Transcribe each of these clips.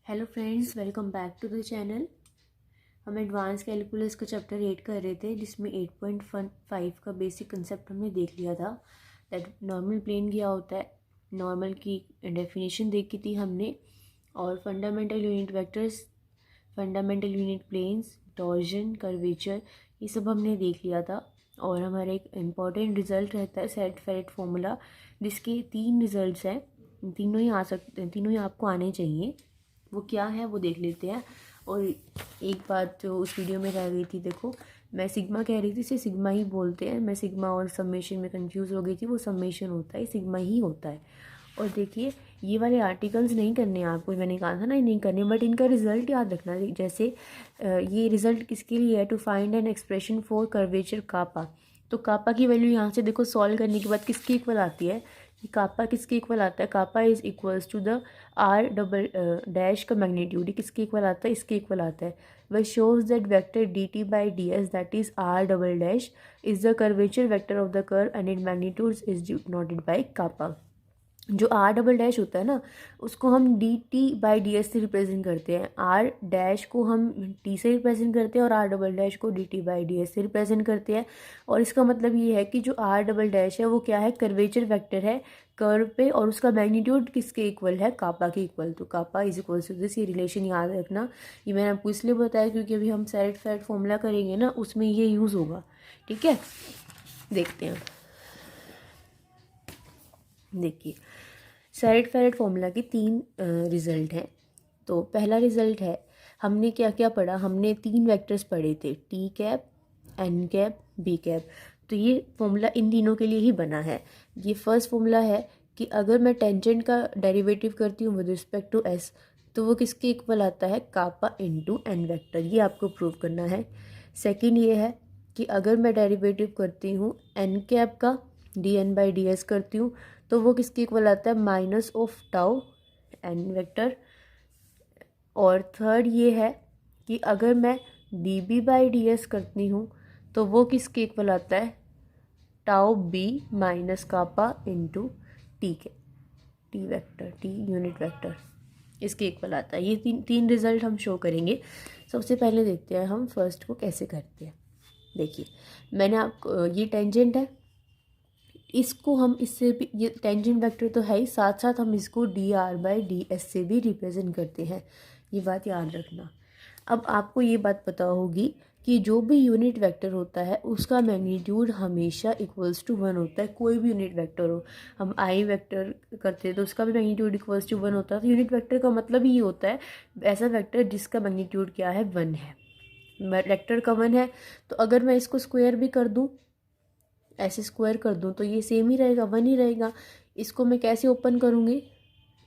Hello friends, welcome back to the channel. हम advance calculus का chapter 8 कर रहे थे, जिसमें 8.5 का बेसिक कंसेप्ट हमने देख लिया था। दैट नॉर्मल प्लेन क्या होता है, नॉर्मल की डेफिनेशन देखी थी हमने, और fundamental unit vectors, fundamental unit planes, torsion, curvature, ये सब हमने देख लिया था। और हमारा एक इम्पॉर्टेंट रिजल्ट रहता है सेट फेरेट फॉर्मूला, जिसके 3 रिजल्ट्स हैं। तीनों ही आ सकते हैं, तीनों ही आपको आने चाहिए। वो क्या है वो देख लेते हैं। और एक बात जो उस वीडियो में रह गई थी, देखो मैं सिग्मा कह रही थी, इसे सिग्मा ही बोलते हैं। मैं सिग्मा और समेशन में कंफ्यूज हो गई थी, वो समेशन होता है, सिग्मा ही होता है। और देखिए, ये वाले आर्टिकल्स नहीं करने हैं आपको, मैंने कहा था ना नहीं करने, बट इनका रिजल्ट याद रखना। जैसे ये रिजल्ट किसके लिए है, to find an expression for curvature kappa. तो कापा की वैल्यू यहाँ से देखो सॉल्व करने के बाद किसकी इक्वल आती है, कि कापा किसके इक्वल आता है, kappa is equals to the R double dash का मैग्नीट्यूड, किसके इक्वल आता है, इसके इक्वल आता है। वह shows that vector D T by D S that is R double dash is the curvature vector of the curve and it magnitude is denoted by kappa. जो R double dash होता है ना, उसको हम D T by D S से represent करते हैं। Are dash को हम टी से रिप्रेजेंट करते हैं और आर डबल डैश को D T by D S से रिप्रेजेंट करते हैं। और इसका मतलब ये है कि जो आर डबल डैश है वो क्या है, कर्वेचर वेक्टर है कर्व पे, और उसका मैग्नीट्यूड किसके इक्वल है, कापा के इक्वल। तो कापा इज इक्वल टू दिस, ये रिलेशन याद रखना। ये मैंने आपको इसलिए बताया क्योंकि अभी हम सेट फेरेट फॉर्मूला करेंगे ना, उसमें ये यूज़ होगा। ठीक है, देखते हैं। देखिए, सेट फेरेट फॉर्मूला की 3 रिजल्ट हैं। तो पहला रिजल्ट है, हमने क्या क्या पढ़ा, हमने 3 वेक्टर्स पढ़े थे, T cap, N cap, B cap. तो ये फॉर्मूला इन तीनों के लिए ही बना है। ये फर्स्ट फॉर्मूला है कि अगर मैं टेंजेंट का डेरिवेटिव करती हूँ विद रिस्पेक्ट टू एस, तो वो किसके इक्वल आता है, कापा इंटू एन वेक्टर। ये आपको प्रूव करना है। सेकेंड ये है कि अगर मैं डेरिवेटिव करती हूँ एन कैप का, D N by D S करती हूँ, तो वो किसके इक्वल आता है, minus of tau N vector. और थर्ड ये है कि अगर मैं D B by D S करती हूँ, तो वो किसके इक्वल आता है, tau B minus kappa into T के, T vector, T unit vector, इसके इक्वल आता है। ये तीन रिजल्ट हम शो करेंगे। सबसे पहले देखते हैं हम फर्स्ट को कैसे करते हैं। देखिए, मैंने आपको, ये टेंजेंट है, इसको हम इससे भी, ये टेंजेंट वेक्टर तो है ही, साथ साथ हम इसको D R by D S से भी रिप्रेजेंट करते हैं। ये बात याद रखना। अब आपको ये बात पता होगी कि जो भी यूनिट वेक्टर होता है उसका मैग्नीट्यूड हमेशा इक्वल्स टू 1 होता है। कोई भी यूनिट वेक्टर हो, हम आई वेक्टर करते हैं तो उसका भी मैग्नीट्यूड इक्वल्स टू 1 होता है। तो यूनिट वेक्टर का मतलब ही होता है ऐसा वेक्टर जिसका मैग्नीट्यूड क्या है, 1 है। वेक्टर का 1 है, तो अगर मैं इसको स्क्वायर भी कर दूँ, ऐसे स्क्वायर कर दूँ, तो ये सेम ही रहेगा, 1 ही रहेगा। इसको मैं कैसे ओपन करूँगी,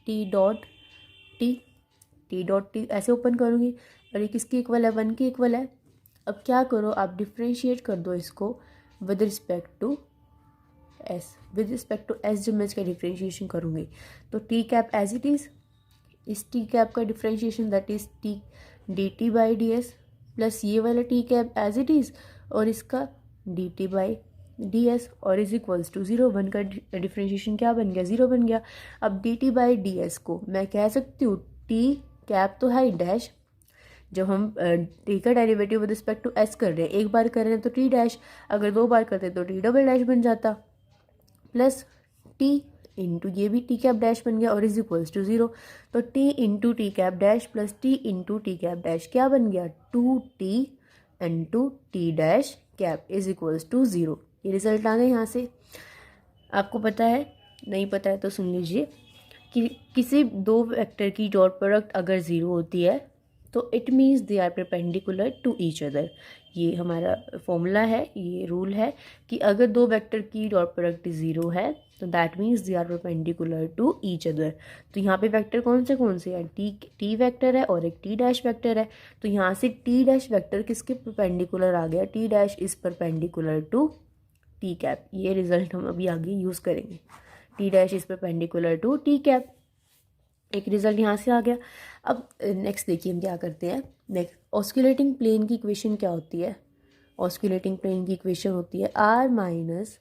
T dot T, T dot T ऐसे ओपन करूँगी, और ये किसकी इक्वल है, 1 की इक्वल है। अब क्या करो, आप डिफ्रेंशिएट कर दो इसको with respect to S. With respect to S जब मैं इसका डिफ्रेंशिएशन करूँगी, तो T cap as it is, इस टी कैप का differentiation that is T D T by D S, plus ये वाला T cap as it is, और इसका D T by D S, और इज इक्वल्स टू 0। 1 का डिफ्रेंशिएशन क्या बन गया, 0 बन गया। अब D T by D S को मैं कह सकती हूँ, टी कैप तो है डैश, जब हम टी का derivative with respect to S कर रहे हैं, एक बार कर रहे हैं तो टी डैश, अगर 2 बार करते हैं तो टी डबल डैश बन जाता, प्लस टी इंटू ये भी टी कैप डैश बन गया, और इज इक्वल्स टू 0। तो T into T cap dash plus T into T cap dash क्या बन गया, 2t into T dash cap is equals to 0। ये रिजल्ट आ गए यहाँ से। आपको पता है, नहीं पता है तो सुन लीजिए, कि किसी 2 वेक्टर की डॉट प्रोडक्ट अगर 0 होती है तो it means they are perpendicular to each other. ये हमारा फॉर्मूला है, ये रूल है कि अगर 2 वेक्टर की डॉट प्रोडक्ट 0 है तो that means they are perpendicular to each other. तो यहाँ पे वेक्टर कौन से हैं, टी वेक्टर है और एक टी डैश वेक्टर है। तो यहाँ से टी डैश वेक्टर किसके परपेंडिकुलर आ गया, T dash is perpendicular to T cap. ये रिजल्ट हम अभी आगे यूज़ करेंगे, T dash is perpendicular to T cap. एक रिजल्ट यहाँ से आ गया। अब नेक्स्ट देखिए हम क्या करते हैं। नेक्स्ट, ऑस्कुलेटिंग प्लेन की इक्वेशन क्या होती है, ऑस्कुलेटिंग प्लेन की इक्वेशन होती है R minus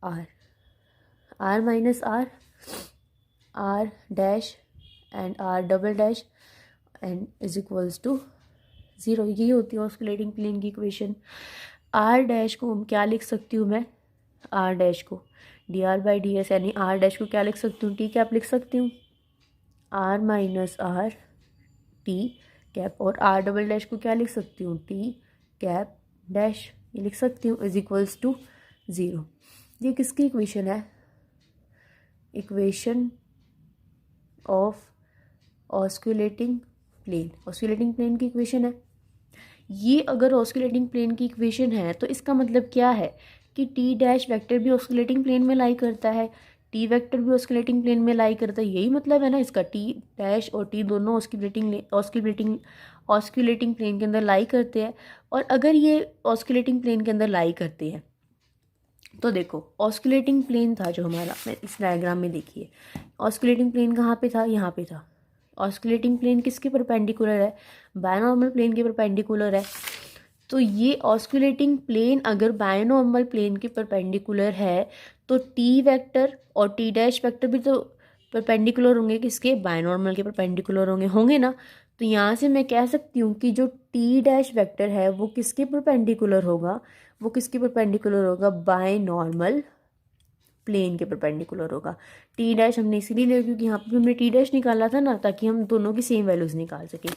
R, R minus R, R dash and R double dash N is equals to 0। यही होती है ऑस्कुलेटिंग प्लेन की इक्वेशन। आर डैश को हम क्या लिख सकती हूँ मैं, आर डैश को D R by D S, यानी आर डैश को क्या लिख सकती हूँ, टी कैप लिख सकती हूँ, R minus R T cap, और आर डबल डैश को क्या लिख सकती हूँ, टी कैप डैश, ये लिख सकती हूँ, इज इक्वल्स टू 0। ये किसकी इक्वेशन है, equation of osculating plane, osculating plane की इक्वेशन है ये। अगर ऑस्कुलेटिंग प्लेन की इक्वेशन है तो इसका मतलब क्या है कि टी डैश वेक्टर भी ऑस्कुलेटिंग प्लेन में लाई करता है, टी वेक्टर भी ऑस्कुलेटिंग प्लेन में लाई करता है, यही मतलब है ना इसका। टी डैश और टी दोनों ऑस्कुलेटिंग प्लेन के अंदर लाई करते हैं। और अगर ये ऑस्कुलेटिंग प्लेन के अंदर लाई करते हैं तो देखो ऑस्कुलेटिंग प्लेन था जो हमारा, इस डायग्राम में देखिए ऑस्कुलेटिंग प्लेन कहाँ पे था, यहाँ पे था। ऑस्कुलेटिंग प्लेन किसके परपेंडिकुलर है, बायनॉर्मल प्लेन के परपेंडिकुलर है। तो ये ऑस्कुलेटिंग प्लेन अगर बायनॉर्मल प्लेन के परपेंडिकुलर है तो टी वेक्टर और टी डैश वेक्टर भी तो परपेंडिकुलर होंगे, किसके, बायनॉर्मल के परपेंडिकुलर होंगे ना। तो यहाँ से मैं कह सकती हूँ कि जो टी डैश वेक्टर है वो किसके परपेंडिकुलर होगा, वो किसके परपेंडिकुलर होगा, बायनॉर्मल प्लेन के परपेंडिकुलर होगा। टी डैश हमने इसीलिए लिया क्योंकि यहाँ पे हमने टी डैश निकाला था ना, ताकि हम दोनों की सेम वैल्यूज निकाल सकें।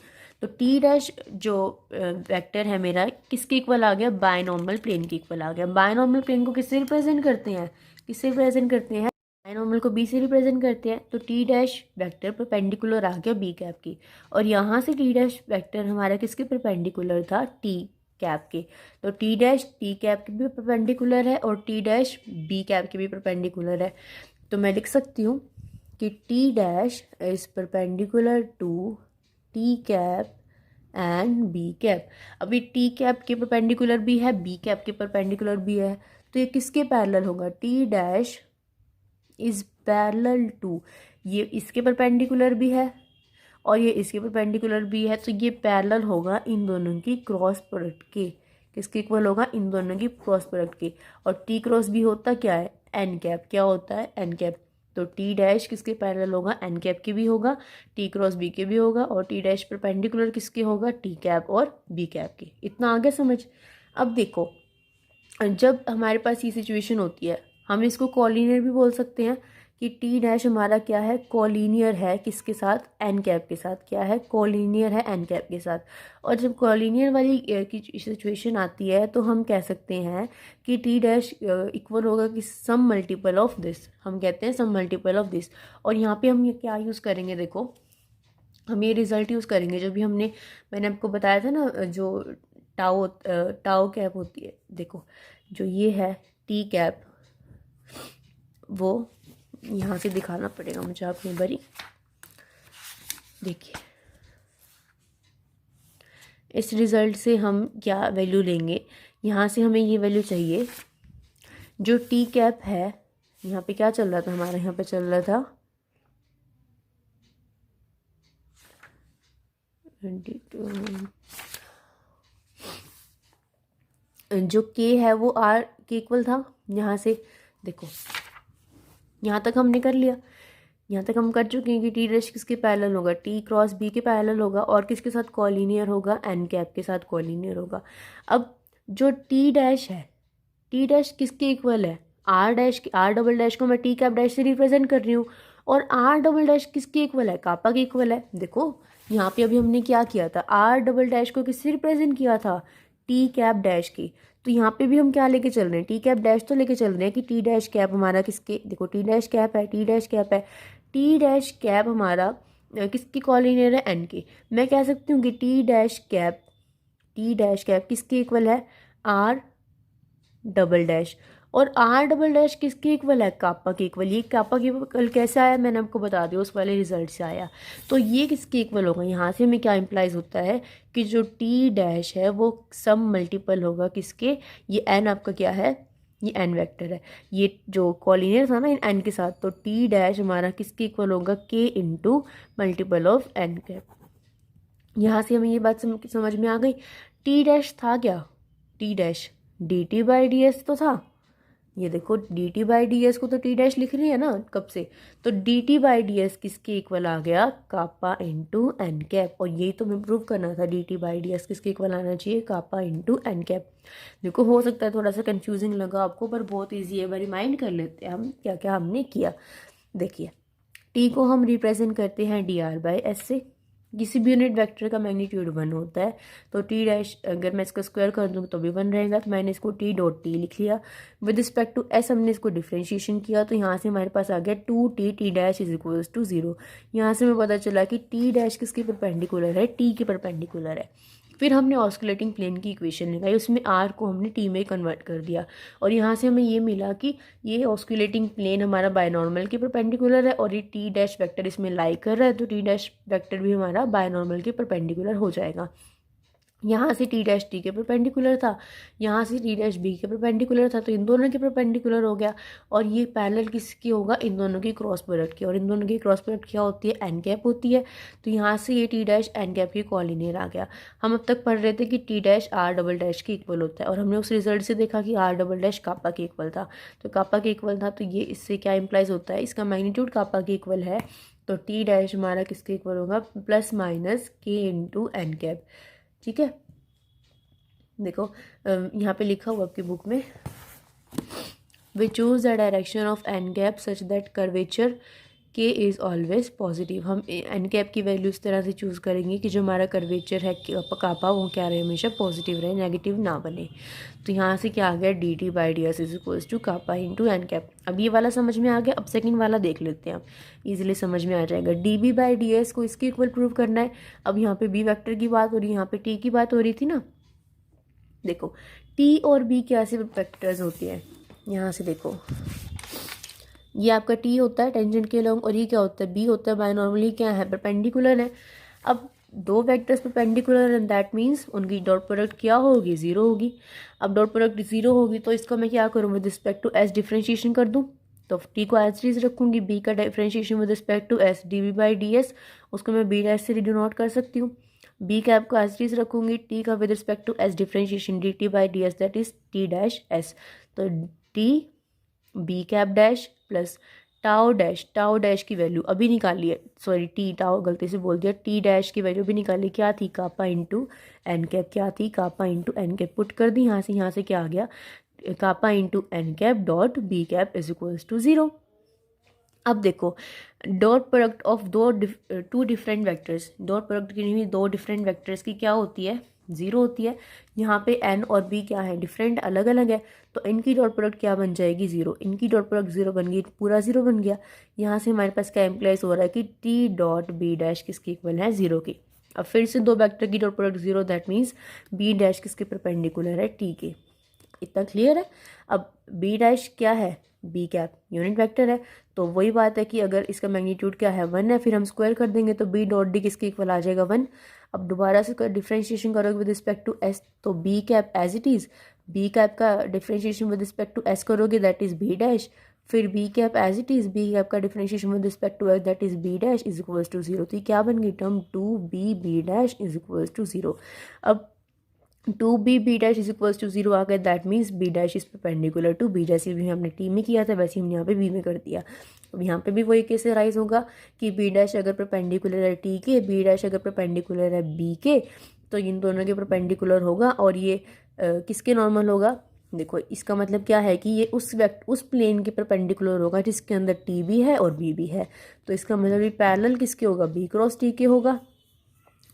तो टी डैश जो वेक्टर है मेरा किसके इक्वल आ गया, बायनॉर्मल प्लेन के इक्वल आ गया। बायनॉर्मल प्लेन को किससे रिप्रेजेंट करते हैं, किससे रिप्रेजेंट करते हैं, बायनॉर्मल को बी से रिप्रेजेंट करते हैं। तो टी डैश वेक्टर परपेंडिकुलर आ गया बी कैप की, और यहाँ से टी डैश वेक्टर हमारा किसके परपेंडिकुलर था, टी कैप के। तो टी डैश टी कैप के भी परपेंडिकुलर है और टी डैश बी कैप के भी परपेंडिकुलर है। तो मैं लिख सकती हूँ कि T dash is perpendicular to T cap and B cap. अभी टी कैप के परपेंडिकुलर भी है, बी कैप के परपेंडिकुलर भी है, तो ये किसके पैरेलल होगा, T dash is parallel to, ये इसके परपेंडिकुलर भी है और ये इसके परपेंडिकुलर भी है, तो ये पैरेलल होगा इन दोनों की क्रॉस प्रोडक्ट के। किसके इक्वल होगा, इन दोनों की क्रॉस प्रोडक्ट के। और टी क्रॉस बी होता क्या है, एन कैप, क्या होता है, एन कैप। तो टी डैश किसके पैरेलल होगा, एन कैप के भी होगा, टी क्रॉस बी के भी होगा, और टी डैश परपेंडिकुलर किसके होगा, टी कैप और बी कैप के। इतना आगे समझ। अब देखो जब हमारे पास ये सिचुएशन होती है, हम इसको कॉलिनियर भी बोल सकते हैं कि टी डैश हमारा क्या है, कॉलिनियर है किसके साथ, एन कैप के साथ। क्या है, कॉलिनियर है एन कैप के साथ। और जब कॉलिनियर वाली की सिचुएशन आती है तो हम कह सकते हैं कि टी डैश इक्वल होगा कि सम मल्टीपल ऑफ दिस, हम कहते हैं सम मल्टीपल ऑफ दिस। और यहाँ पे हम ये क्या यूज़ करेंगे, देखो हम ये रिजल्ट यूज़ करेंगे जो भी मैंने आपको बताया था ना, जो टाओ कैप होती है, देखो जो ये है टी कैप, वो यहाँ से दिखाना पड़ेगा मुझे आपने बरी, देखिए इस रिज़ल्ट से हम क्या वैल्यू लेंगे, यहाँ से हमें ये वैल्यू चाहिए जो टी कैप है। यहाँ पे क्या चल रहा था हमारा, यहाँ पे चल रहा था 22, जो के है वो आर के इक्वल था। यहाँ से देखो यहाँ तक हमने कर लिया, यहाँ तक हम कर चुके हैं कि टी डैश किसके पैरेलल होगा, टी क्रॉस बी के पैरेलल होगा, और किसके साथ कॉलिनियर होगा, एन कैप के साथ कॉलिनियर होगा। अब जो टी डैश है, टी डैश किसके इक्वल है, R dash, R double dash को मैं टी कैप डैश से रिप्रेजेंट कर रही हूँ, और आर डबल डैश किसके इक्वल है, कापा के इक्वल है। देखो यहाँ पे अभी हमने क्या किया था, आर डबल डैश को किससे रिप्रेजेंट किया था, टी कैप डैश की। तो यहाँ पे भी हम क्या लेके चल रहे हैं, टी कैप डैश तो लेके चल रहे हैं कि टी डैश कैप हमारा किसके, देखो टी डैश कैप है, टी डैश कैप है, टी डैश कैप हमारा किसकी कॉलिनियर है, एन की। मैं कह सकती हूँ कि टी डैश कैप किसके इक्वल है, आर डबल डैश। और आर डबल डैश किसके इक्वल है, कापा के इक्वल। ये कापा के इक्वल कैसे आया मैंने आपको बता दिया, उस वाले रिजल्ट से आया। तो ये किसके इक्वल होगा, यहाँ से हमें क्या इम्प्लाइज होता है कि जो टी डैश है वो सम मल्टीपल होगा किसके, ये एन आपका क्या है, ये एन वेक्टर है, ये जो कॉलिनियर था ना एन के साथ। तो टी डैश हमारा किसके इक्वल होगा, K into multiple of N cap. यहाँ से हमें ये बात समझ में आ गई। टी डैश था क्या, T dash D T by D S तो था, ये देखो D T by D S को तो टी डैश लिख रही है ना कब से, तो D T by D S किसके इक्वल आ गया, कापा इंटू एन कैप। और यही तो हमें प्रूव करना था, D T by D S किसके इक्वल आना चाहिए, कापा इंटू एन कैप। देखो हो सकता है थोड़ा सा कंफ्यूजिंग लगा आपको, पर बहुत ईजी है। रिमाइंड कर लेते हैं हम क्या क्या हमने किया। देखिए टी को हम रिप्रेजेंट करते हैं डी आर बाई एस से। किसी भी यूनिट वेक्टर का मैग्नीट्यूड 1 होता है, तो टी डैश अगर मैं इसका स्क्वायर कर दूँ तो भी 1 रहेगा, तो मैंने इसको टी डॉट टी लिख लिया। विद रिस्पेक्ट टू एस हमने इसको डिफ्रेंशिएशन किया, तो यहाँ से हमारे पास आ गया 2t T dash is equals to 0। यहाँ से हमें पता चला कि टी डैश किसके परपेंडिकुलर है, टी के परपेंडिकुलर है। फिर हमने ऑस्कुलेटिंग प्लेन की इक्वेशन लगाई, उसमें आर को हमने टी में कन्वर्ट कर दिया, और यहाँ से हमें ये मिला कि ये ऑस्कुलेटिंग प्लेन हमारा बायनॉर्मल के परपेंडिकुलर है, और ये टी डैश वेक्टर इसमें लाई कर रहा है, तो टी डैश वेक्टर भी हमारा बायनॉर्मल के परपेंडिकुलर हो जाएगा। यहाँ से टी डैश टी के परपेंडिकुलर था, यहाँ से टी डैश बी के परपेंडिकुलर था, तो इन दोनों के परपेंडिकुलर हो गया। और ये पैरेलल किसकी होगा, इन दोनों की क्रॉस प्रोडक्ट की, और इन दोनों की क्रॉस प्रोडक्ट क्या होती है, एन कैप होती है। तो यहाँ से ये टी डैश एन कैप की कॉलिनियर आ गया। हम अब तक पढ़ रहे थे कि T dash R double dash के इक्वल होता है, और हमने उस रिजल्ट से देखा कि आर डबल डैश कापा के इक्वल था। तो कापा के इक्वल था, तो ये इससे क्या इंप्लाइज होता है, इसका मैग्नीट्यूड कापा के इक्वल है, तो टी डैश हमारा किसके इक्वल होगा, प्लस माइनस के इंटू एन कैप। ठीक है, देखो यहाँ पे लिखा हुआ आपकी बुक में, we choose the direction of N cap such that curvature K is always positive. हम एन कैप की वैल्यू इस तरह से चूज़ करेंगे कि जो हमारा कर्वेचर है कापा वो क्या रहे, हमेशा पॉजिटिव रहे, नेगेटिव ना बने। तो यहाँ से क्या आ गया, D T by D S is equals to kappa into N cap. अब ये वाला समझ में आ गया, अब सेकंड वाला देख लेते हैं, आप इजीली समझ में आ जाएगा। D B by D S को इसके इक्वल प्रूव करना है। अब यहाँ पे बी वेक्टर की बात हो रही है, यहाँ पे टी की बात हो रही थी ना। देखो टी और बी क्या से वेक्टर्स होते हैं, यहाँ से देखो ये आपका टी होता है टेंजेंट के लॉन्ग, और ये क्या होता है, बी होता है बायनॉर्मली क्या है, परपेंडिकुलर है। अब दो vectors perpendicular and that means उनकी डॉट प्रोडक्ट क्या होगी, 0 होगी। अब डॉट प्रोडक्ट 0 होगी तो इसको मैं क्या करूँ, with respect to S differentiation कर दूँ। तो टी को एज इज रखूँगी, बी का differentiation with respect to S D B by D S, उसको मैं बी डैश से डिनोट कर सकती हूँ। बी कैप को एज इज रखूँगी, टी का with respect to S differentiation D T by D S that is T dash S. तो T B cap dash plus tau dash की वैल्यू अभी निकाली है, सॉरी टी टाउ गलती से बोल दिया, टी डैश की वैल्यू भी निकाली, क्या थी, कापा इंटू एन कैप, क्या थी, kappa into N cap. Put कर दी, यहाँ से क्या आ गया, kappa into N cap dot B cap is equals to 0। अब देखो dot product of two different vectors, dot product की हुई दो डिफरेंट वेक्टर्स की क्या होती है, 0 होती है। यहाँ पे एन और बी क्या है, डिफरेंट अलग अलग है, तो इनकी डॉट प्रोडक्ट क्या बन जाएगी, 0। इनकी डॉट प्रोडक्ट 0 बन गई, पूरा 0 बन गया। यहाँ से हमारे पास क्या इम्प्लाइज हो रहा है कि टी डॉट बी डैश किसकी इक्वल है, 0 की। अब फिर से दो वेक्टर की dot product 0, that means B dash किसके परपेंडिकुलर है, टी के। इतना क्लियर है। अब बी डैश क्या है, बी कैप यूनिट वेक्टर है, तो वही बात है कि अगर इसका मैग्नीट्यूड क्या है, 1 है, फिर हम स्क्वायर कर देंगे तो बी डॉट डी किसके इक्वल आ जाएगा, 1। अब दोबारा से डिफ्रेंशिएशन करोगे विद रिस्पेक्ट टू एस, तो B cap as it is, B cap का differentiation with respect to S करोगे दैट इज़ बी डैश, फिर B cap as it is, B cap का differentiation with respect to S that is B dash is equals to 0। तो क्या बन गई term, 2b B dash is equals to 0। अब 2b B dash is equals to 0 आ गया, that means B dash is perpendicular to B. जैसे भी हमने टी में किया था वैसे हमने यहाँ पे बी में कर दिया। अब यहाँ पे भी वही केस राइज होगा कि बी डैश अगर परपेंडिकुलर है टी के, बी डैश अगर परपेंडिकुलर है बी के, तो इन दोनों के परपेंडिकुलर होगा, और ये किसके नॉर्मल होगा। देखो इसका मतलब क्या है कि ये उस प्लेन के परपेंडिकुलर होगा जिसके अंदर टी भी है और बी भी है। तो इसका मतलब ये पैरेलल किसके होगा, बी क्रॉस टी के होगा,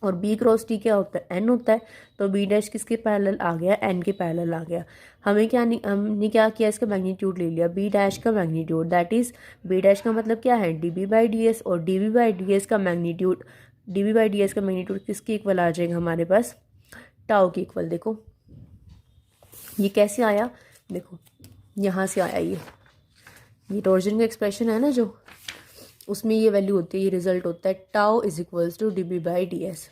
और बी क्रॉस टी क्या होता है, एन होता है। तो बी डैश किसके पैरेलल आ गया, एन के पैरेलल आ गया। हमने क्या किया, इसका मैग्नीट्यूड ले लिया, बी डैश का magnitude, that is B dash का मतलब क्या है, D B by D S, और D B by D S का magnitude, D B by D S का मैग्नीट्यूड किसके इक्वल आ जाएगा हमारे पास, टाउ के इक्वल। देखो ये कैसे आया, देखो यहाँ से आया, ये टॉर्जन का एक्सप्रेशन है ना जो, उसमें ये वैल्यू होती है, ये रिजल्ट होता है, tau is equals to D B by D S.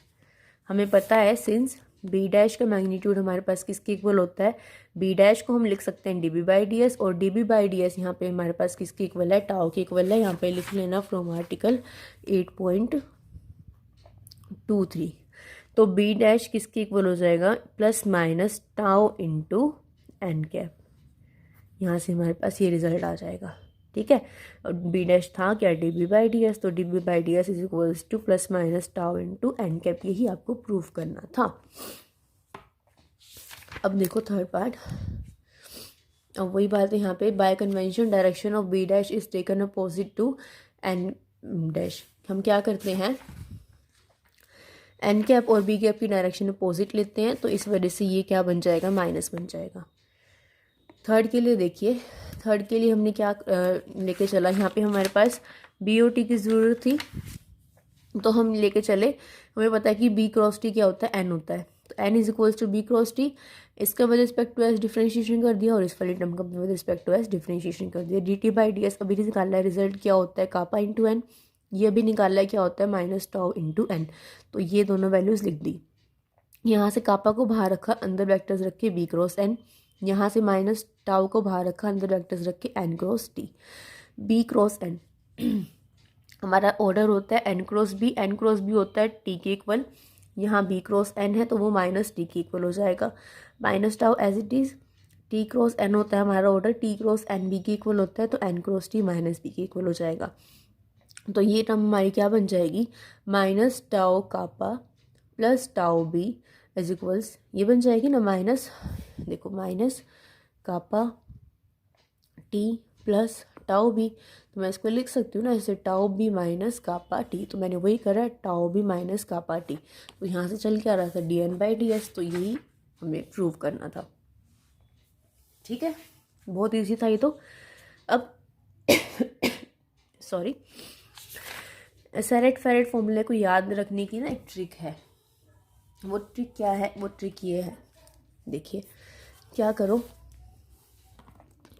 हमें पता है सिंस बी डैश का मैग्नीट्यूड हमारे पास किसके इक्वल होता है, बी डैश को हम लिख सकते हैं D B by D S, और D B by D S यहाँ पे हमारे पास किसके इक्वल है, टाउ के इक्वल है। यहाँ पे लिख लेना फ्रॉम आर्टिकल 8.23। तो बी डैश किसके इक्वल हो जाएगा, plus minus tau into N cap. यहाँ से हमारे पास ये रिजल्ट आ जाएगा। ठीक है, और बी डैश था क्या, D B by D S, तो D B by D S is equals to plus minus tau into N cap, यही आपको प्रूफ करना था। अब देखो थर्ड पार्ट, अब वही बात है यहाँ पे, by convention direction of B dash is taken opposite to N dash. हम क्या करते हैं, एन कैप और बी कैप की डायरेक्शन अपोजिट लेते हैं, तो इस वजह से ये क्या बन जाएगा, माइनस बन जाएगा। थर्ड के लिए देखिए, थर्ड के लिए हमने क्या लेके चला, यहाँ पे हमारे पास बी ओ टी की ज़रूरत थी, तो हम लेके चले, हमें पता है कि बी क्रॉस टी क्या होता है, एन होता है, तो N is equals to B cross T, इसका with respect to S differentiation कर दिया और इस वाली टर्म का with respect to S differentiation कर दिया। D T by D S अभी निकाला है, रिजल्ट क्या होता है, कापा इंटू एन, ये भी निकाला है क्या होता है, माइनस टाउ इंटू एन, तो ये दोनों वैल्यूज़ लिख दी। यहाँ से कापा को बाहर रखा, अंदर वेक्टर्स रखे बी क्रॉस एन, यहाँ से माइनस टाउ को बाहर रखा, अंदर वेक्टर्स रखे N cross T. B cross N हमारा ऑर्डर होता है एन क्रॉस बी होता है टी के इक्वल, यहाँ बी क्रॉस एन है तो वो माइनस टी के इक्वल हो जाएगा, minus tau as it is, T cross N होता है हमारा order, T cross N B के इक्वल होता है, तो N cross T minus B के इक्वल हो जाएगा। तो ये टर्म हमारी क्या बन जाएगी, minus tau kappa plus tau B is equals, ये बन जाएगी ना माइनस, देखो minus kappa T plus tau B, तो मैं इसको लिख सकती हूँ ना ऐसे, tau B minus kappa T, तो मैंने वही करा, tau B minus kappa T, तो यहाँ से चल के आ रहा था D N by D S, तो यही हमें प्रूव करना था। ठीक है, बहुत ईजी था ये तो। अब सॉरी, सेरेट फेरेट फॉर्मूले को याद रखने की ना एक ट्रिक है, वो ट्रिक क्या है, वो ट्रिक ये है, देखिए क्या करो,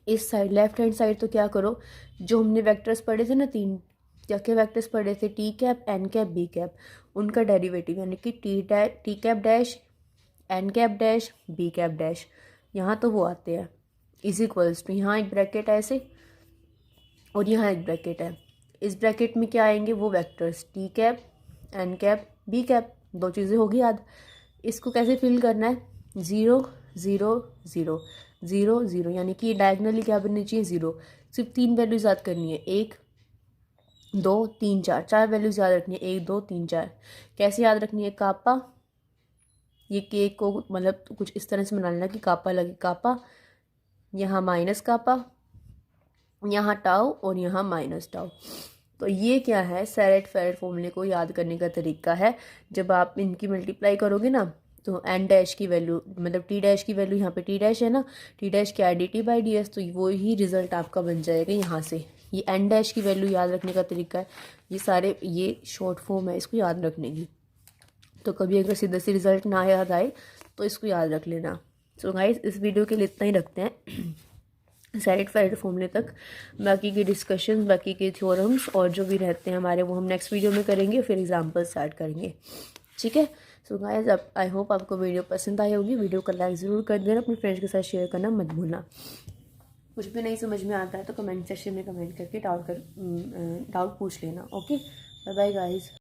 इस साइड लेफ्ट हैंड साइड तो क्या करो, जो हमने वेक्टर्स पढ़े थे ना तीन, क्या क्या वेक्टर्स पढ़े थे, T cap N cap B cap, उनका डेरिवेटिव यानी कि T cap dash N cap dash B cap dash, यहाँ तो वो आते हैं इज इक्वल्स टू, यहाँ एक ब्रैकेट है ऐसे और यहाँ एक ब्रैकेट है, इस ब्रैकेट में क्या आएंगे वो vectors T cap N cap B cap, दो चीज़ें होगी याद। इसको कैसे फिल करना है, 0 0 0 0 0, यानी कि डायगनली क्या बननी चाहिए, 0, सिर्फ तीन वैल्यूज याद करनी है, 1 2 3 4, चार वैल्यूज याद रखनी है, 1 2 3 4। कैसे याद रखनी है, कापा, ये केक को मतलब कुछ इस तरह से बना लेना कि कापा लगे, कापा, यहाँ माइनस कापा, यहाँ टाउ और यहाँ माइनस टाउ। तो ये क्या है, सेरेट फेरेट फॉर्मूले को याद करने का तरीका है, जब आप इनकी मल्टीप्लाई करोगे ना, तो एन डैश की वैल्यू मतलब टी डैश की वैल्यू, यहाँ पे टी डैश है ना, टी डैश क्या है D T by D S, तो वो ही रिजल्ट आपका बन जाएगा यहाँ से। ये एन डैश की वैल्यू याद रखने का तरीका है, ये सारे ये शॉर्ट फॉर्म है इसको याद रखने की, तो कभी अगर सीधा सी रिजल्ट ना याद आए तो इसको याद रख लेना। सो गाइस इस वीडियो के लिए इतना ही रखते हैं, सेरेट फेरेट फॉर्मूले तक, बाकी की डिस्कशन, बाकी के थ्योरम्स और जो भी रहते हैं हमारे, वो हम नेक्स्ट वीडियो में करेंगे, फिर एग्जाम्पल स्टार्ट करेंगे। ठीक है, सो गाइस अब आई होप आपको वीडियो पसंद आई होगी, वीडियो को लाइक ज़रूर कर देना, अपने फ्रेंड्स के साथ शेयर करना मत भूलना। कुछ भी नहीं समझ में आता है तो कमेंट सेक्शन में कमेंट करके डाउट पूछ लेना। Okay, bye bye guys.